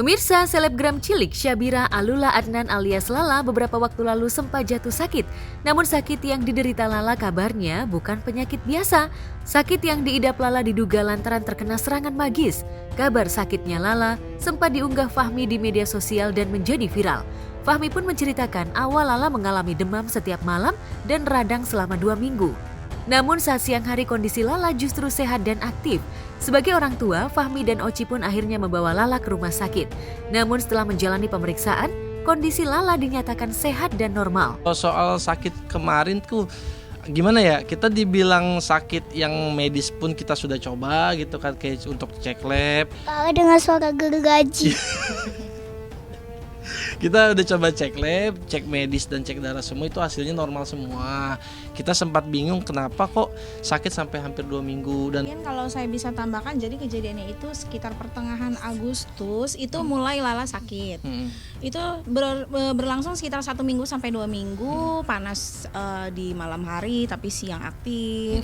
Pemirsa, selebgram cilik Syabira Alula Adnan alias Lala beberapa waktu lalu sempat jatuh sakit. Namun sakit yang diderita Lala kabarnya bukan penyakit biasa. Sakit yang diidap Lala diduga lantaran terkena serangan magis. Kabar sakitnya Lala sempat diunggah Fahmi di media sosial dan menjadi viral. Fahmi pun menceritakan awal Lala mengalami demam setiap malam dan radang selama 2 minggu. Namun saat siang hari kondisi Lala justru sehat dan aktif. Sebagai orang tua, Fahmi dan Oci pun akhirnya membawa Lala ke rumah sakit. Namun setelah menjalani pemeriksaan, kondisi Lala dinyatakan sehat dan normal. Soal sakit kemarin tuh gimana ya, kita dibilang sakit yang medis pun kita sudah coba gitu kan, kayak untuk cek lab. Lala dengan suara gergaji. Kita udah coba cek lab, cek medis dan cek darah semua, itu hasilnya normal semua. Kita sempat bingung kenapa kok sakit sampai hampir 2 minggu. Dan kalau saya bisa tambahkan, jadi kejadiannya itu sekitar pertengahan Agustus itu mulai Lala sakit. Itu berlangsung sekitar 1 minggu sampai 2 minggu, panas di malam hari tapi siang aktif.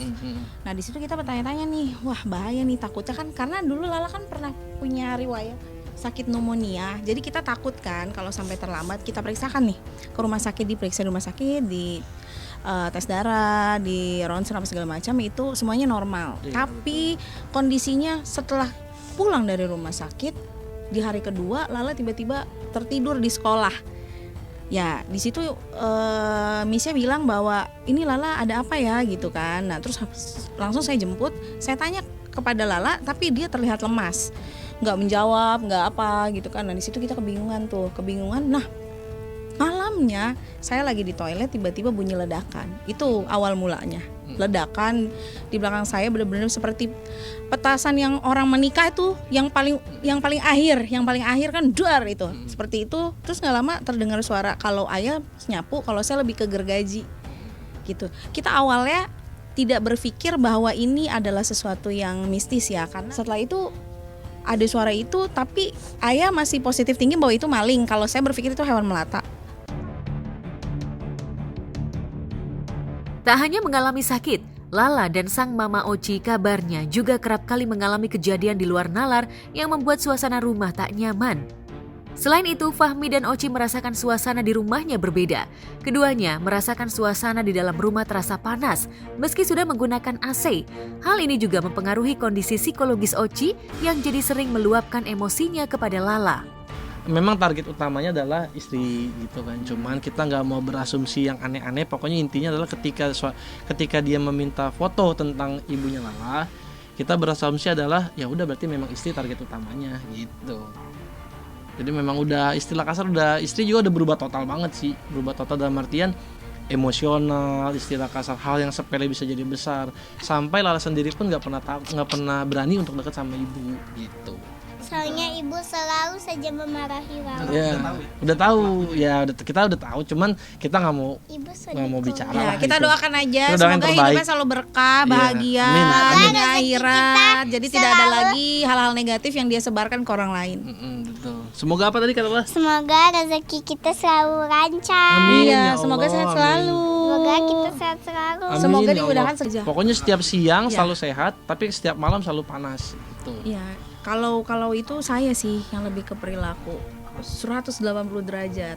Nah di situ kita bertanya-tanya nih, wah bahaya nih, takutnya kan karena dulu Lala kan pernah punya riwayat sakit pneumonia, jadi kita takut kan kalau sampai terlambat. Kita periksakan nih ke rumah sakit, diperiksa di rumah sakit, di tes darah, di ronsen apa segala macam, itu semuanya normal. Tapi kondisinya setelah pulang dari rumah sakit di hari kedua, Lala tiba-tiba tertidur di sekolah. Ya di situ Misha bilang bahwa ini Lala ada apa ya gitu kan. Nah terus langsung saya jemput, saya tanya kepada Lala, tapi dia terlihat lemas, nggak menjawab, nggak apa gitu kan. Nah di situ kita kebingungan. Nah malamnya saya lagi di toilet, tiba-tiba bunyi ledakan. Itu awal mulanya. Ledakan di belakang saya benar-benar seperti petasan yang orang menikah itu, yang paling akhir kan duar itu. Seperti itu. Terus nggak lama terdengar suara kalau ayah nyapu, kalau saya lebih ke gergaji gitu. Kita awalnya tidak berpikir bahwa ini adalah sesuatu yang mistis ya, karena setelah itu ada suara itu, tapi ayah masih positif tinggi bahwa itu maling. Kalau saya berpikir itu hewan melata. Tak hanya mengalami sakit, Lala dan sang mama Oci kabarnya juga kerap kali mengalami kejadian di luar nalar yang membuat suasana rumah tak nyaman. Selain itu, Fahmi dan Oci merasakan suasana di rumahnya berbeda. Keduanya merasakan suasana di dalam rumah terasa panas, meski sudah menggunakan AC. Hal ini juga mempengaruhi kondisi psikologis Oci yang jadi sering meluapkan emosinya kepada Lala. memang target utamanya adalah istri gitu kan. Cuman kita nggak mau berasumsi yang aneh-aneh. Pokoknya intinya adalah ketika dia meminta foto tentang ibunya Lala, kita berasumsi adalah ya udah berarti memang istri target utamanya gitu. Jadi memang udah, istilah kasar, udah istri juga udah berubah total banget sih. Berubah total dalam artian emosional, istilah kasar, hal yang sepele bisa jadi besar. Sampai Lala sendiri pun nggak pernah berani untuk dekat sama ibu gitu. Soalnya ibu selalu saja memarahi Lala. Ya, udah tahu ya, kita udah tahu, cuman kita nggak mau bicara. Ya, lah kita gitu. doakan aja Kita doakan semoga hidupnya selalu berkah, bahagia, dunia akhirat. Jadi tidak ada lagi hal-hal negatif yang dia sebarkan ke orang lain. Betul. Semoga apa tadi kata Allah? Semoga rezeki kita selalu lancar. Amin, Iya, ya semoga Allah, sehat amin. selalu. Semoga kita sehat selalu. Amin, Semoga ya dimudahkan Allah. saja. Pokoknya setiap siang Ya. selalu sehat, tapi setiap malam selalu panas gitu. Iya, kalau itu saya sih yang lebih ke perilaku 180 derajat.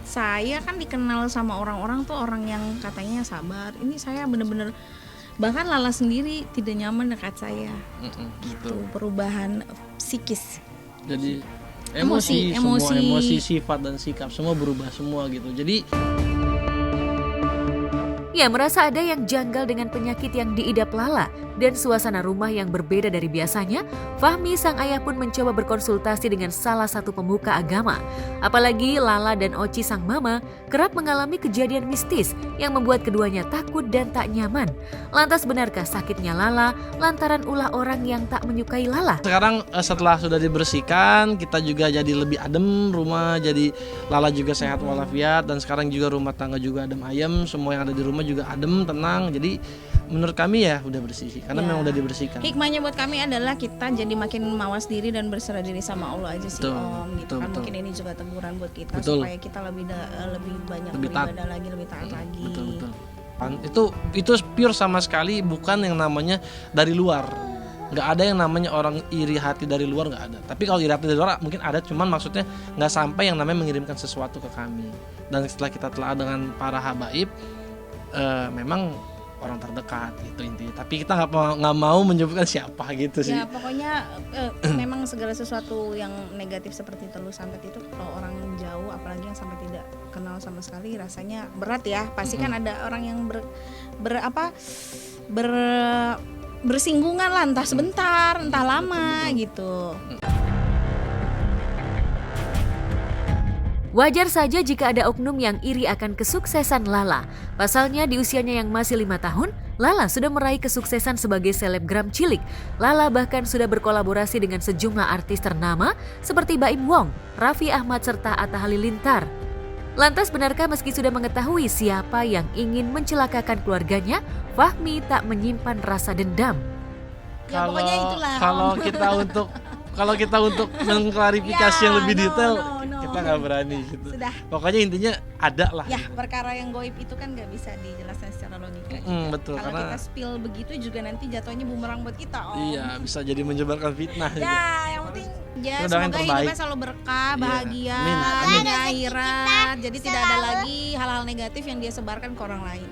Saya kan dikenal sama orang-orang tuh orang yang katanya sabar. Ini saya bener-bener, bahkan Lala sendiri tidak nyaman dekat saya. Gitu, perubahan psikis. Jadi Emosi. semua emosi, sifat dan sikap semua berubah semua gitu. Jadi Ia merasa ada yang janggal dengan penyakit yang diidap Lala dan suasana rumah yang berbeda dari biasanya. Fahmi sang ayah pun mencoba berkonsultasi dengan salah satu pemuka agama. Apalagi Lala dan Oci sang mama kerap mengalami kejadian mistis yang membuat keduanya takut dan tak nyaman. Lantas benarkah sakitnya Lala lantaran ulah orang yang tak menyukai Lala? sekarang setelah sudah dibersihkan, kita juga jadi lebih adem rumah, jadi Lala juga sehat walafiat, dan sekarang juga rumah tangga juga adem ayem, semua yang ada di rumah juga adem, tenang. Jadi menurut kami ya udah bersih sih, karena memang udah dibersihkan. Hikmahnya buat kami adalah kita jadi makin mawas diri dan berserah diri sama Allah aja sih, Betul, Om. Gitu betul, kan, betul. mungkin ini juga teguran buat kita, Betul. supaya kita lebih banyak Lebih taat. beribadah lagi, lebih taat lagi. Betul. Itu pure sama sekali bukan yang namanya dari luar. Nggak ada yang namanya orang iri hati dari luar, nggak ada. Tapi kalau iri hati dari luar mungkin ada, cuman maksudnya nggak sampai yang namanya mengirimkan sesuatu ke kami. Dan setelah kita telah dengan para habaib, memang orang terdekat itu intinya. Tapi kita nggak mau menyebutkan siapa gitu sih. Ya pokoknya memang segala sesuatu yang negatif seperti telu santet itu kalau orang jauh, apalagi yang sampai tidak kenal sama sekali, rasanya berat ya. Pasti kan ada orang yang bersinggungan lah, entah sebentar, entah lama gitu. Wajar saja jika ada oknum yang iri akan kesuksesan Lala. Pasalnya di usianya yang masih 5 tahun, Lala sudah meraih kesuksesan sebagai selebgram cilik. Lala bahkan sudah berkolaborasi dengan sejumlah artis ternama seperti Baim Wong, Raffi Ahmad serta Atta Halilintar. Lantas benarkah meski sudah mengetahui siapa yang ingin mencelakakan keluarganya, Fahmi tak menyimpan rasa dendam? Ya, pokoknya itulah. Kalau kita untuk mengklarifikasi yang lebih detail, no. kita nggak berani gitu. Sudah. Pokoknya intinya ada lah. Ya, perkara yang goib itu kan nggak bisa dijelaskan secara logika juga. Betul, kalau karena kita spill begitu juga nanti jatuhnya bumerang buat kita. Iya, bisa jadi menyebarkan fitnah. Ya, yang penting ya Itu doain semoga terbaik. hidupnya selalu berkah, bahagia, Amin. dunia akhirat. Jadi tidak ada lagi hal-hal negatif yang dia sebarkan ke orang lain.